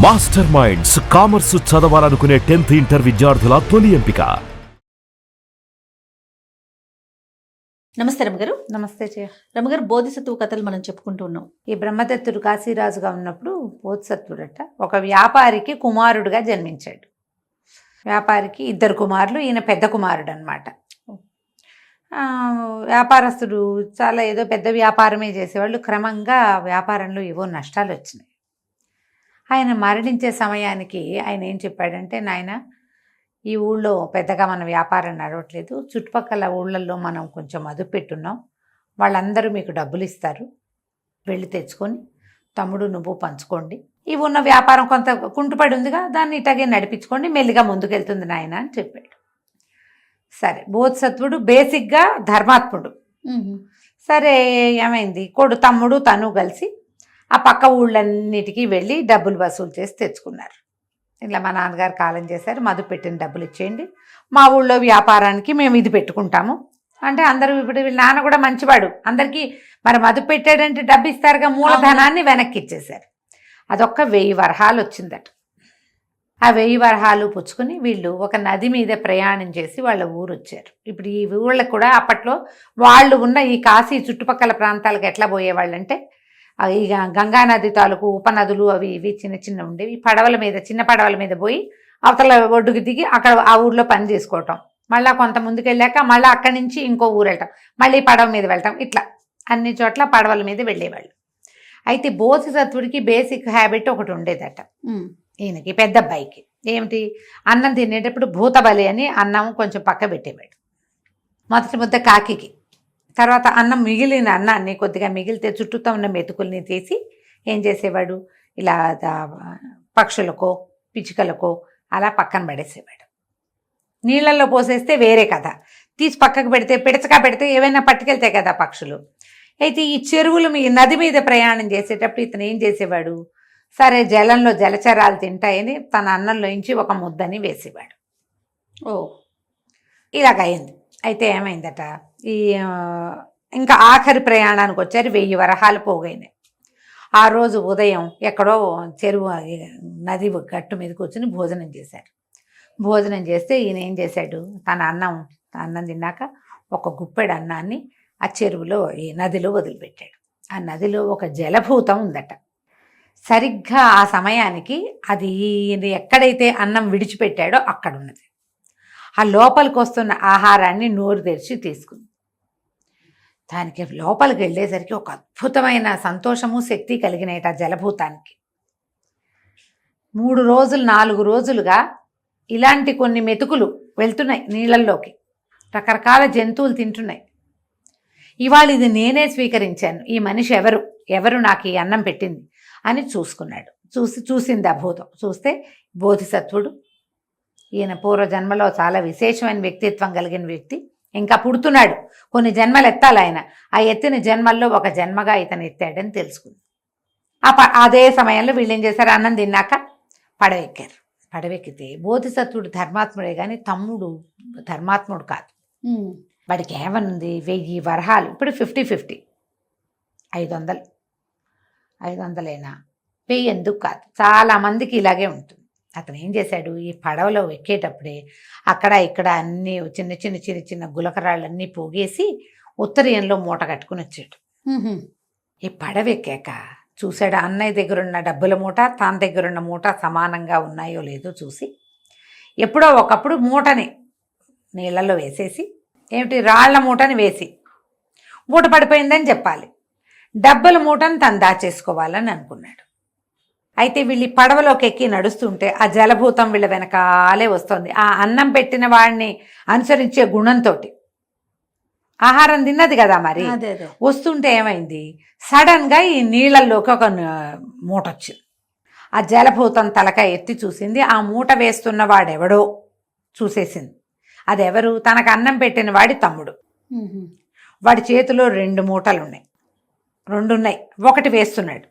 Master minds commerce చదవాలనుకునే 10th inter విద్యార్థుల తొలి ఎంపిక. నమస్తే రమగారు. నమస్తే రమగారు, బోధిసత్వ కథలు మనం చెప్పుకుంటూ ఉన్నాం. ఈ బ్రహ్మదత్తుడు కాశీరాజుగా ఉన్నప్పుడు బోధిసత్వుడట ఒక వ్యాపారికి కుమారుడుగా జన్మించాడు. వ్యాపారికి 2 కుమారులు, ఈయన పెద్ద కుమారుడు అనమాట. వ్యాపారస్తుడు చాలా ఏదో పెద్ద వ్యాపారమే చేసేవాళ్ళు. క్రమంగా వ్యాపారంలో ఏవో నష్టాలు వచ్చినాయి. ఆయన మరణించే సమయానికి ఆయన ఏం చెప్పాడంటే, నాయన, ఈ ఊళ్ళో పెద్దగా మన వ్యాపారం నడవట్లేదు, చుట్టుపక్కల ఊళ్ళల్లో మనం కొంచెం అదుపు పెట్టున్నాం, వాళ్ళందరూ మీకు డబ్బులు ఇస్తారు, వెళ్ళి తెచ్చుకొని తమ్ముడు నువ్వు పంచుకోండి, ఇవి ఉన్న వ్యాపారం కొంత కుంటుపడి ఉందిగా, దాన్ని ఇట్లాగే నడిపించుకోండి, మెల్లిగా ముందుకెళ్తుంది నాయన అని చెప్పాడు. సరే, బోధిసత్వుడు బేసిక్గా ధర్మాత్ముడు. సరే, ఏమైంది, తమ్ముడు తను కలిసి ఆ పక్క ఊళ్ళన్నిటికీ వెళ్ళి డబ్బులు వసూలు చేసి తెచ్చుకున్నారు. ఇలా మా నాన్నగారు కాలం చేశారు, మధు పెట్టిన డబ్బులు ఇచ్చేయండి, మా ఊళ్ళో వ్యాపారానికి మేము ఇది పెట్టుకుంటాము అంటే అందరూ. ఇప్పుడు వీళ్ళ నాన్న కూడా మంచివాడు, అందరికీ మరి మధు పెట్టాడంటే డబ్బు ఇస్తారుగా, మూలధనాన్ని వెనక్కి ఇచ్చేశారు. అదొక్క 1000 వరహాలు వచ్చిందట. ఆ 1000 వరహాలు పుచ్చుకుని వీళ్ళు ఒక నది మీద ప్రయాణం చేసి వాళ్ళ ఊరు వచ్చారు. ఇప్పుడు ఈ ఊళ్ళకు కూడా అప్పట్లో వాళ్ళు ఉన్న ఈ కాశీ చుట్టుపక్కల ప్రాంతాలకు ఎట్లా పోయేవాళ్ళంటే, ఇక గంగానది తాలూకు ఉపనదులు అవి ఇవి చిన్న చిన్న ఉండేవి, పడవల మీద, చిన్న పడవల మీద పోయి అవతల ఒడ్డుకు దిగి అక్కడ ఆ ఊర్లో పని చేసుకోవటం, మళ్ళీ కొంత ముందుకు వెళ్ళాక మళ్ళీ అక్కడి నుంచి ఇంకో ఊరు వెళ్ళటం, మళ్ళీ పడవ మీద వెళ్ళటం, ఇట్లా అన్ని చోట్ల పడవల మీద వెళ్ళేవాళ్ళు. అయితే బోధిసత్వుడికి బేసిక్ హ్యాబిట్ ఒకటి ఉండేదట. ఈయనకి పెద్ద అబ్బాయికి ఏమిటి, అన్నం తినేటప్పుడు భూతబలి అని అన్నం కొంచెం పక్క పెట్టేవాడు. మొదటి ముద్ద కాకికి, తర్వాత అన్నం మిగిలిన అన్నాన్ని కొద్దిగా మిగిలితే చుట్టూతో ఉన్న మెతుకుల్ని తీసి ఏం చేసేవాడు, ఇలా పక్షులకో పిచ్చుకలకో అలా పక్కన పడేసేవాడు. నీళ్ళల్లో పోసేస్తే వేరే కథ, తీసి పక్కకు పెడితే పిడచగా పెడితే ఏవైనా పట్టుకెళ్తాయి కదా పక్షులు. అయితే ఈ చెరువులు నది మీద ప్రయాణం చేసేటప్పుడు ఇతను ఏం చేసేవాడు, సరే జలంలో జలచరాలు తింటాయని తన అన్నంలోంచి ఒక ముద్దని వేసేవాడు. ఇలాగయింది. అయితే ఏమైందట, ఈ ఇంకా ఆఖరి ప్రయాణానికి వచ్చారు, 1000 వరహాలు పోగైనాయి. ఆ రోజు ఉదయం ఎక్కడో చెరువు నది గట్టు మీద కూర్చుని భోజనం చేశారు. భోజనం చేస్తే ఈయన ఏం చేశాడు, తన అన్నం తిన్నాక ఒక గుప్పెడు అన్నాన్ని ఆ చెరువులో ఈ నదిలో వదిలిపెట్టాడు. ఆ నదిలో ఒక జలభూతం ఉందట. సరిగ్గా ఆ సమయానికి అది ఈయన ఎక్కడైతే అన్నం విడిచిపెట్టాడో అక్కడ ఉన్నది. ఆ లోపలికి వస్తున్న ఆహారాన్ని నోరు తెరిచి తీసుకుంది. దానికి లోపలికి వెళ్ళేసరికి ఒక అద్భుతమైన సంతోషము శక్తి కలిగినట ఆ జలభూతానికి. 3 రోజులు 4 రోజులుగా ఇలాంటి కొన్ని మెతుకులు వెళ్తున్నాయి నీళ్ళల్లోకి, రకరకాల జంతువులు తింటున్నాయి. ఇవాళ ఇది నేనే స్వీకరించాను, ఈ మనిషి ఎవరు నాకు ఈ అన్నం పెట్టింది అని చూసుకున్నాడు. చూసింది ఆ భూతం. చూస్తే బోధిసత్వుడు, ఈయన పూర్వజన్మలో చాలా విశేషమైన వ్యక్తిత్వం కలిగిన వ్యక్తి, ఇంకా పుడుతున్నాడు, కొన్ని జన్మలు ఎత్తాలి ఆయన, ఆ ఎత్తిన జన్మల్లో ఒక జన్మగా ఇతను ఎత్తాడని తెలుసుకుంది. అదే సమయంలో వీళ్ళు ఏం చేశారు, అన్నం తిన్నాక పడవెక్కారు. పడవెక్కితే బోధిసత్వుడు ధర్మాత్ముడే కానీ తమ్ముడు ధర్మాత్ముడు కాదు. వాడికి ఏమనుంది, 1000 వరహాలు, ఇప్పుడు 50-50, 500 1000 ఎందుకు కాదు, చాలామందికి ఇలాగే ఉంటుంది. అతను ఏం చేశాడు, ఈ పడవలో ఎక్కేటప్పుడే అక్కడ ఇక్కడ అన్నీ చిన్న చిన్న చిన్న చిన్న గులకరాళ్ళన్నీ పోగేసి ఉత్తరీయంలో మూట కట్టుకుని వచ్చాడు. ఈ పడవ ఎక్కాక చూశాడు, అన్నయ్య దగ్గరున్న డబ్బుల మూట తన దగ్గరున్న మూట సమానంగా ఉన్నాయో లేదో చూసి, ఎప్పుడో ఒకప్పుడు మూటని నీళ్ళలో వేసేసి, ఏమిటి రాళ్ల మూటని వేసి మూట పడిపోయిందని చెప్పాలి, డబ్బుల మూటను తను దాచేసుకోవాలని అనుకున్నాడు. అయితే వీళ్ళు పడవలోకి ఎక్కి నడుస్తుంటే ఆ జలభూతం వీళ్ళ వెనకాలే వస్తుంది. ఆ అన్నం పెట్టిన వాడిని అనుసరించే గుణంతో, ఆహారం తిన్నది కదా మరి, వస్తుంటే ఏమైంది, సడన్గా ఈ నీళ్ళల్లోకి ఒక మూట వచ్చింది. ఆ జలభూతం తలక ఎత్తి చూసింది, ఆ మూట వేస్తున్న వాడెవడో చూసేసింది. అదెవరు, తనకు అన్నం పెట్టిన వాడి తమ్ముడు. వాడి చేతిలో 2 మూటలు ఉన్నాయి, 2 ఉన్నాయి, ఒకటి వేస్తున్నాడు.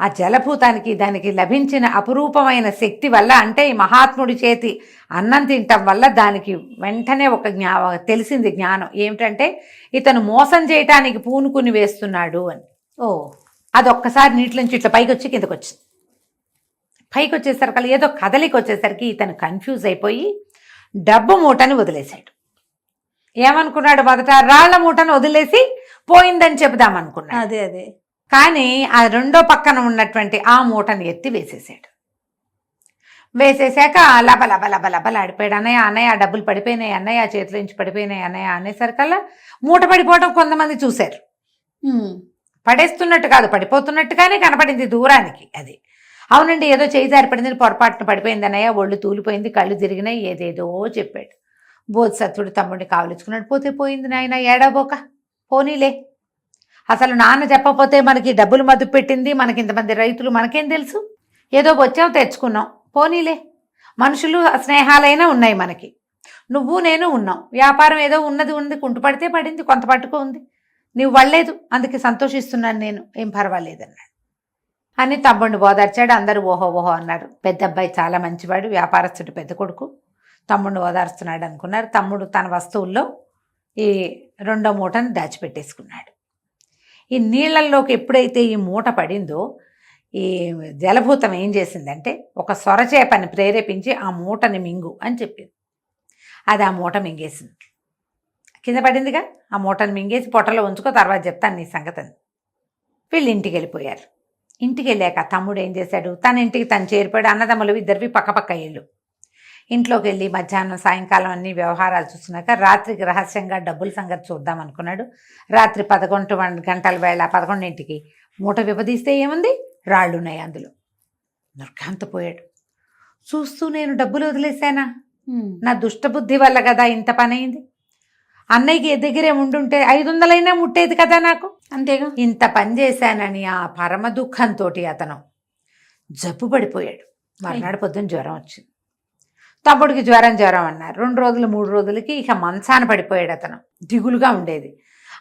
ఆ జలభూతానికి దానికి లభించిన అపురూపమైన శక్తి వల్ల, అంటే ఈ మహాత్ముడి చేతి అన్నం తినటం వల్ల దానికి వెంటనే ఒక తెలిసింది జ్ఞానం ఏమిటంటే, ఇతను మోసం చేయటానికి పూనుకుని వేస్తున్నాడు అని. అదొక్కసారి నీటిలోంచి ఇట్లా పైకి వచ్చి కిందకు వచ్చింది. పైకి వచ్చేసరికి ఏదో కదలికి వచ్చేసరికి ఇతను కన్ఫ్యూజ్ అయిపోయి డబ్బు మూటని వదిలేశాడు. ఏమనుకున్నాడు, మొదట రాళ్ల మూటను వదిలేసి పోయిందని చెబుదామనుకున్నాడు. అదే అదే కానీ ఆ రెండో పక్కన ఉన్నటువంటి ఆ మూటను ఎత్తి వేసేసాడు. వేసేసాక లబ లబ లబ లబలాడిపోయాడు. అన్నయ్య అన్నయ్య డబ్బులు పడిపోయినాయి, అన్నయ్య చేతిలో నుంచి పడిపోయినాయి అన్నయ్య అనేసరికల్లా మూట పడిపోవడం కొంతమంది చూశారు. పడేస్తున్నట్టు కాదు, పడిపోతున్నట్టుగానే కనపడింది దూరానికి. అది అవునండి ఏదో చేయి జారిపడింది, పొరపాటున పడిపోయింది అన్నయ్య, ఒళ్ళు తూలిపోయింది, కళ్ళు తిరిగినాయి, ఏదేదో చెప్పాడు. బోధిసత్వుడు తమ్ముడిని కావలించుకున్నాడు. పోతే పోయింది నాయన, ఏడబోక పోనీలే. అసలు నాన్న చెప్పకపోతే మనకి డబ్బులు మదుపు పెట్టింది, మనకి ఇంతమంది రైతులు, మనకేం తెలుసు, ఏదో వచ్చావు తెచ్చుకున్నాం, పోనీలే. మనుషులు స్నేహాలైనా ఉన్నాయి మనకి, నువ్వు నేను ఉన్నాం, వ్యాపారం ఏదో ఉంది, కుంటు పడితే పడింది, కొంత పట్టుకో ఉంది, నీవు వల్లేదు, అందుకే సంతోషిస్తున్నాను నేను, ఏం పర్వాలేదన్నాడు అని తమ్ముడిని ఓదార్చాడు. అందరూ ఓహో ఓహో అన్నారు. పెద్ద అబ్బాయి చాలా మంచివాడు, వ్యాపారస్తుడు, పెద్ద కొడుకు, తమ్ముడిని ఓదార్స్తున్నాడు అనుకున్నారు. తమ్ముడు తన వస్తువుల్లో ఈ రెండో మూటను దాచిపెట్టేసుకున్నాడు. ఈ నీళ్లల్లోకి ఎప్పుడైతే ఈ మూట పడిందో ఈ జలభూతం ఏం చేసిందంటే ఒక సొరచేపని ప్రేరేపించి ఆ మూటని మింగు అని చెప్పింది. అది ఆ మూట మింగేసింది, కింద పడిందిగా, ఆ మూటను మింగేసి పొట్టలో ఉంచుకో, తర్వాత చెప్తాను నీ సంగతి అని. వీళ్ళు ఇంటికి వెళ్ళిపోయారు. ఇంటికి వెళ్ళాక తమ్ముడు ఏం చేశాడు, తన ఇంటికి తను చేరిపోయాడు. అన్నదమ్ములు ఇద్దరివి పక్కపక్క ఇళ్ళు. ఇంట్లోకి వెళ్ళి మధ్యాహ్నం సాయంకాలం అన్ని వ్యవహారాలు చూసినాక రాత్రికి రహస్యంగా డబ్బుల సంగతి చూద్దాం అనుకున్నాడు. రాత్రి 11 గంటల వేళ 11ంటికి మూట విభదీస్తే ఏముంది, రాళ్ళు ఉన్నాయి అందులో. నిర్ఘాంతపోయాడు. చూస్తూ నేను డబ్బులు వదిలేశానా, నా దుష్టబుద్ధి వల్ల కదా ఇంత పని అయింది, అన్నయ్యకి దగ్గరే ఉండుంటే 500 ముట్టేది కదా నాకు, అంతేగా, ఇంత పని చేశానని ఆ పరమ దుఃఖంతో అతను జబ్బు పడిపోయాడు. మర్నాడు పొద్దున్న జ్వరం వచ్చింది. తమ్ముడికి జ్వరం అన్నారు. 2 రోజులు 3 రోజులకి ఇక మంచాన పడిపోయాడు. అతను దిగులుగా ఉండేది.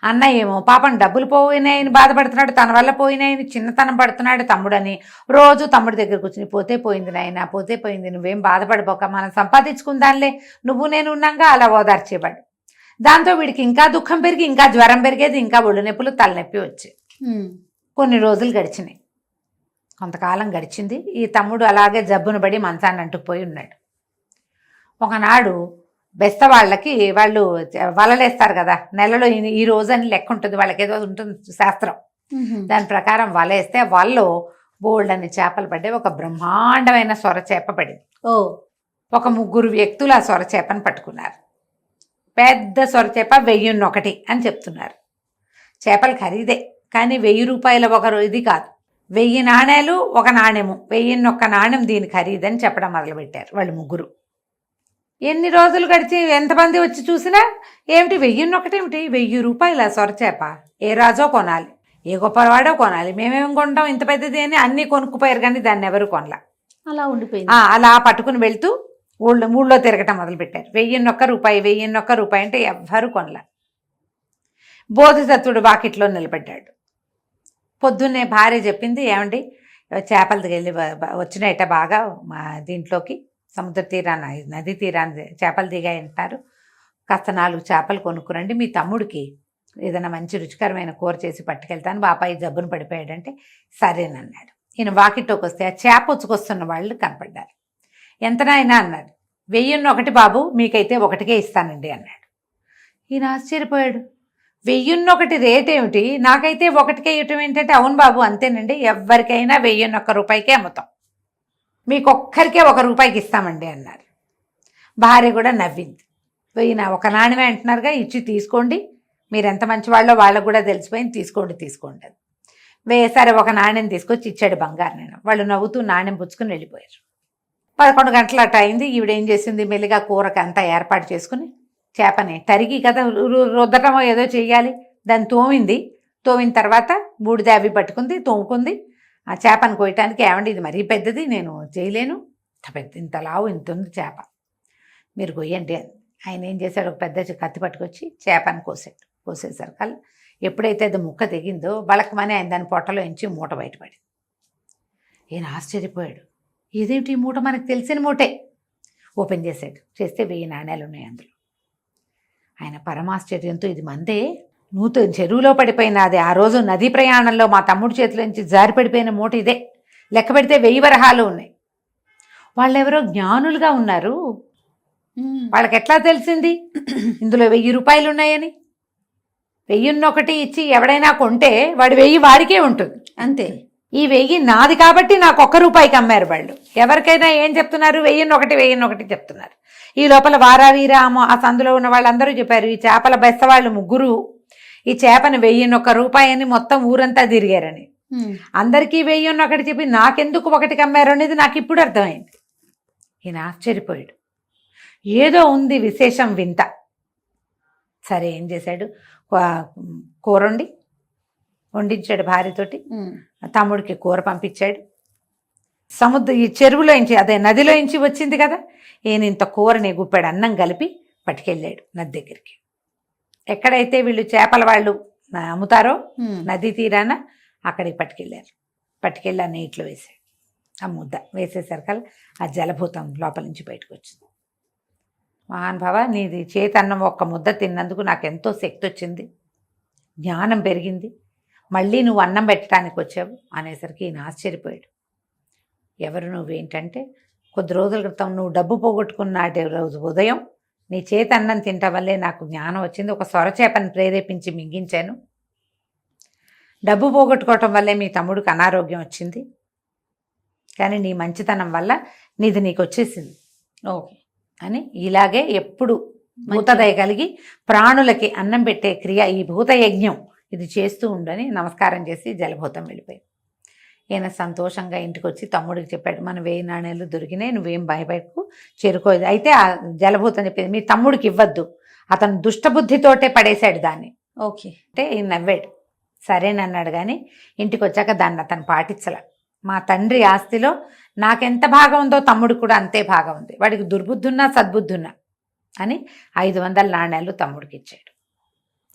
అన్నయ్య ఏమో పాపం డబ్బులు పోయినాయని బాధపడుతున్నాడు, తన వల్ల పోయినాయని చిన్నతనం పడుతున్నాడు తమ్ముడని. రోజు తమ్ముడి దగ్గర కూర్చుని పోతే పోయింది నాయన, పోతే పోయింది, నువ్వేం బాధపడిపోక, మనం సంపాదించుకుందానిలే, నువ్వు నేను ఉన్నాగా అలా ఓదార్చేవాడు. దాంతో వీడికి ఇంకా దుఃఖం పెరిగి ఇంకా జ్వరం పెరిగేది, ఇంకా ఒళ్ళు నొప్పులు, తలనొప్పి వచ్చేది. కొన్ని రోజులు గడిచినాయి, కొంతకాలం గడిచింది. ఈ తమ్ముడు అలాగే జబ్బును పడి మంచాన్ని అంటుకుపోయి ఉన్నాడు. ఒకనాడు బెస్తవాళ్ళకి వాళ్ళు వలలేస్తారు కదా, నెలలో ఈ రోజని లెక్క ఉంటుంది, వాళ్ళకి ఏదో ఉంటుంది శాస్త్రం, దాని ప్రకారం వలేస్తే వాళ్ళు బోల్డని చేపలు పడ్డాయి. ఒక బ్రహ్మాండమైన సొరచేప పడింది. ఒక 3 వ్యక్తులు ఆ సొరచేపను పట్టుకున్నారు. పెద్ద సొరచేప 1001 అని చెప్తున్నారు. చేపలు ఖరీదే, కానీ 1000 రూపాయల ఒక ఇది కాదు, 1000 నాణేలు ఒక నాణ్యము, 1001 నాణ్యం దీని ఖరీదని చెప్పడం మొదలుపెట్టారు వాళ్ళు 3. ఎన్ని రోజులు గడిచి ఎంతమంది వచ్చి చూసినా ఏమిటి 1001 ఏమిటి, 1000 రూపాయల సొరచేప, ఏ రాజో కొనాలి, ఏ గొప్పవాడో కొనాలి, మేమేం కొంటాం ఇంత పెద్దది అని అన్నీ కొనుక్కుపోయారు, కానీ దాన్ని ఎవరు కొనలా. అలా ఉండిపోయింది. అలా పట్టుకుని వెళ్తూ ఊళ్ళో తిరగటం మొదలుపెట్టారు. 1001 రూపాయి, 1001 రూపాయి అంటే ఎవ్వరూ కొనలా. బోధిసత్వుడు వాకిట్లో నిలబడ్డాడు. పొద్దున్నే భార్య చెప్పింది, ఏమండి చేపలు వెళ్ళి వచ్చినాయట బాగా మా దీంట్లోకి, సముద్ర తీరాన నదీ తీరాన్ని చేపలు దిగాయి అంటారు, కాస్త 4 చేపలు కొనుక్కురండి, మీ తమ్ముడికి ఏదైనా మంచి రుచికరమైన కూర చేసి పట్టుకెళ్తాను, బాపాయి జబ్బును పడిపోయాడంటే సరేనన్నాడు. ఈయన వాకిట్లోకి వస్తే ఆ చేప ఉచ్చుకొస్తున్న వాళ్ళు కనపడ్డారు. ఎంతనైనా అన్నాడు. 1001 బాబు, మీకైతే 1కే ఇస్తానండి అన్నాడు. ఈయన ఆశ్చర్యపోయాడు. 1001 రేట్ ఏమిటి, నాకైతే 1కే ఇవ్వటం ఏంటంటే, అవును బాబు అంతేనండి, ఎవరికైనా 1001 రూపాయికే అమ్ముతాం, మీకు ఒక్కరికే 1 రూపాయికి ఇస్తామండి అన్నారు. భార్య కూడా నవ్వింది. ఈయన 1 నాణ్యమే అంటున్నారుగా, ఇచ్చి తీసుకోండి, మీరు ఎంత మంచి వాళ్ళో వాళ్ళకు కూడా తెలిసిపోయింది, తీసుకోండి సరే 1 నాణ్యం తీసుకొచ్చి ఇచ్చాడు, బంగారు నాణ్యం. వాళ్ళు నవ్వుతూ నాణ్యం పుచ్చుకుని వెళ్ళిపోయారు. 11 గంటల అట్ట అయింది. ఈవిడేం చేసింది, మెల్లిగా కూరకి అంతా ఏర్పాటు చేసుకుని చేపని తరిగి కదా రుద్దటమో ఏదో చెయ్యాలి, దాన్ని తోమిన తర్వాత బూడిద అవి పట్టుకుంది, తోముకుంది. ఆ చేపను కోయటానికి, ఏమండి ఇది మరీ పెద్దది, నేను చేయలేను, ఇంత లావు ఇంత ఉంది చేప, మీరు కొయ్యండి అని. ఆయన ఏం చేశాడు, ఒక పెద్ద కత్తి పట్టుకొచ్చి చేపను కోసేసరికి ఎప్పుడైతే అది ముక్క తెగిందో బలకమని ఆయన దాని పొట్టలో ఎంచి మూట బయటపడింది. ఈయన ఆశ్చర్యపోయాడు. ఇదేమిటి, ఈ మూట మనకు తెలిసిన మూటే. ఓపెన్ చేశాడు. చేస్తే 1000 నాణేలు ఉన్నాయి అందులో. ఆయన పరమాశ్చర్యంతో, ఇది మందే, నూతన చెరువులో పడిపోయిన అది ఆ రోజు నదీ ప్రయాణంలో మా తమ్ముడి చేతిలో నుంచి జారి పడిపోయిన మూట ఇదే, లెక్క పెడితే 1000 వరహాలు ఉన్నాయి. వాళ్ళెవరో జ్ఞానులుగా ఉన్నారు, ఉమ్. వాళ్ళకి ఎట్లా తెలిసింది ఇందులో 1000 రూపాయలు ఉన్నాయని? 1001 ఇచ్చి ఎవడైనా కొంటే వాడి 1000 వాడికే ఉంటుంది. అంతే. ఈ 1000 నాది కాబట్టి నాకు 1 రూపాయికి అమ్మారు వాళ్ళు. ఎవరికైనా ఏం చెప్తున్నారు? 1001 చెప్తున్నారు. ఈ లోపల వారావీర ఆ సందులో ఉన్న వాళ్ళందరూ చెప్పారు, ఈ చేపల బెస్తవాళ్ళు 3 ఈ చేపను 1001 రూపాయి అని మొత్తం ఊరంతా తిరిగారని. ఉమ్. అందరికీ 1001 చెప్పి నాకెందుకు 1కి అమ్మారు అనేది నాకు ఇప్పుడు అర్థమైంది. ఈయన ఆశ్చర్యపోయాడు. ఏదో ఉంది విశేషం, వింత. సరే ఏం చేశాడు, కూర వండించాడు భార్యతోటి. ఉమ్. తమ్ముడికి కూర పంపించాడు. ఈ చెరువులోంచి, అదే నదిలోంచి వచ్చింది కదా, ఈయన ఇంత కూరని గుప్పాడు అన్నం కలిపి పట్టుకెళ్ళాడు నది దగ్గరికి. ఎక్కడైతే వీళ్ళు చేపల వాళ్ళు అమ్ముతారో ఉమ్. నది తీరాన అక్కడికి పట్టుకెళ్ళారు. పట్టుకెళ్ళి ఆ నీటిలో వేసాడు. ఆ ముద్ద వేసేసరికల్లా ఆ జలభూతం లోపల నుంచి బయటకు వచ్చింది. మహానుభావ, నీది చేతన్నం 1 ముద్ద తిన్నందుకు నాకు ఎంతో శక్తి వచ్చింది, జ్ఞానం పెరిగింది, మళ్ళీ నువ్వు అన్నం పెట్టడానికి వచ్చావు అనేసరికి ఈయన ఆశ్చర్యపోయాడు. ఎవరు నువ్వేంటంటే, కొద్ది రోజుల క్రితం నువ్వు డబ్బు పోగొట్టుకున్నాడే రోజు ఉదయం నీ చేతి అన్నం తింటం వల్లే నాకు జ్ఞానం వచ్చింది, ఒక సొరచేపని ప్రేరేపించి మింగించాను, డబ్బు పోగొట్టుకోవటం వల్లే మీ తమ్ముడికి అనారోగ్యం వచ్చింది, కానీ నీ మంచితనం వల్ల నీకు వచ్చేసింది ఓకే అని ఇలాగే ఎప్పుడు భూతదయ కలిగి ప్రాణులకి అన్నం పెట్టే క్రియ ఈ భూతయజ్ఞం ఇది చేస్తూ ఉండని నమస్కారం చేసి జలభూతం వెళ్ళిపోయింది. ఈయన సంతోషంగా ఇంటికి వచ్చి తమ్ముడికి చెప్పాడు, మన 1000 నాణేలు దొరికినాయి, నువ్వేం భయపడకు, చేరుకోదు. అయితే ఆ జలభూతం చెప్పింది, మీ తమ్ముడికి ఇవ్వద్దు, అతను దుష్టబుద్ధితోటే పడేశాడు దాన్ని. ఓకే. అంటే ఈయన నవ్వాడు. సరేనన్నాడు. కానీ ఇంటికి వచ్చాక దాన్ని అతను పాటించలే. మా తండ్రి ఆస్తిలో నాకెంత భాగం ఉందో తమ్ముడికి కూడా అంతే భాగం ఉంది, వాడికి దుర్బుద్ధున్నా సద్బుద్ధున్నా అని 500 నాణేలు తమ్ముడికి ఇచ్చాడు.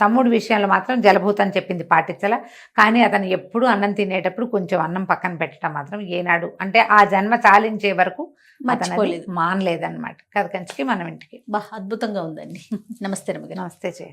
తమ్ముడి విషయంలో మాత్రం జలభూతం చెప్పింది పాటించలా. కానీ అతను ఎప్పుడు అన్నం తినేటప్పుడు కొంచెం అన్నం పక్కన పెట్టడం మాత్రం ఏనాడు, అంటే ఆ జన్మ చాలించే వరకు మర్చిపోలేదు, మానలేదన్నమాట. కథ కంచికి మనం ఇంటికి. బా అద్భుతంగా ఉందండి. నమస్తే రమగారు. నమస్తే చేయ.